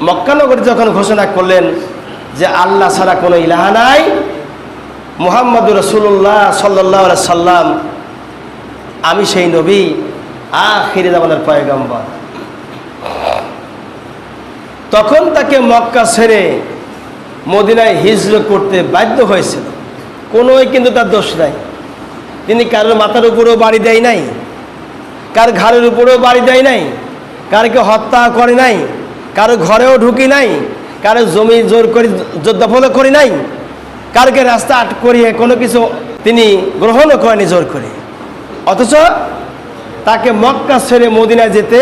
মক্কা নগরী যখন ঘোষণা করলেন যে আল্লাহ ছাড়া কোনো ইলাহা নাই, মুহাম্মদুর রাসূলুল্লাহ সাল্লাল্লাহু আলাইহি সাল্লাম আমি সেই নবী, আখির জামানার পয়গম্বর, তখন তাকে মক্কা ছেড়ে মদিনায় হিজরত করতে বাধ্য হয়েছিল। কোনোই কিন্তু তার দোষ নাই। তিনি কারোর মাথার উপরেও বাড়ি দেয় নাই, কার ঘাড়ের উপরেও বাড়ি দেয় নাই, কারকে হত্যা করে নাই, কারো ঘরেও ঢুকি নাই, কারো জমি জোর করে দখল করি নাই, কারকে রাস্তা আটক করিয়ে কোনো কিছু তিনি গ্রহণও করেনি জোর করে। অথচ তাকে মক্কা ছেড়ে মদিনায় যেতে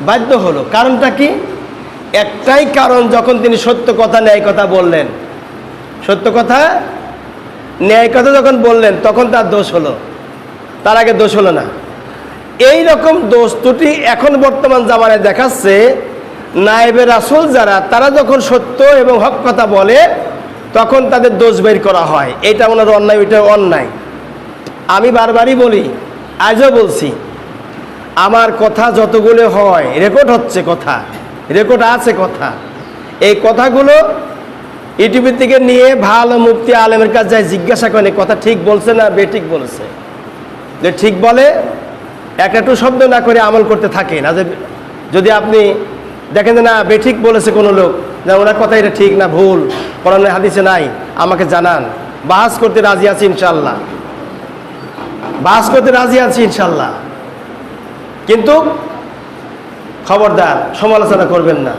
বাধ্য হলো। কারণটা কি? একটাই কারণ, যখন তিনি সত্য কথা ন্যায় কথা বললেন, সত্য কথা ন্যায় কথা যখন বললেন তখন তার দোষ হলো, তার আগে দোষ হলো না। এই রকম দোষ ত্রুটি এখন বর্তমান জামানায় দেখাচ্ছে নায়েবে রাসূল যারা, তারা যখন সত্য এবং হক কথা বলে তখন তাদের দোষ বের করা হয়, এটা ওনার অন্যায়, ওইটা অন্যায়। আমি বারবারই বলি, আজও বলছি, আমার কথা যতগুলো হয় রেকর্ড হচ্ছে, কথা রেকর্ড আছে, কথা এই কথাগুলো ইউটিউবের থেকে নিয়ে ভালো মুফতি আলেমের কাছে যায় জিজ্ঞাসা করেন কথা ঠিক বলছে না বেঠিক বলেছে। যে ঠিক বলে একটা শব্দ না করে আমল করতে থাকে না। যদি আপনি দেখেন যে না বেঠিক বলেছে কোনো লোক, না ওনার কথা এটা ঠিক না ভুল, কোরআনে হাদিসে নাই, আমাকে জানান, বাহাস করতে রাজি আছি ইনশাল্লাহ, বাহাস করতে রাজি আছি ইনশাল্লাহ, কিন্তু খবরদার সমালোচনা করবেন না।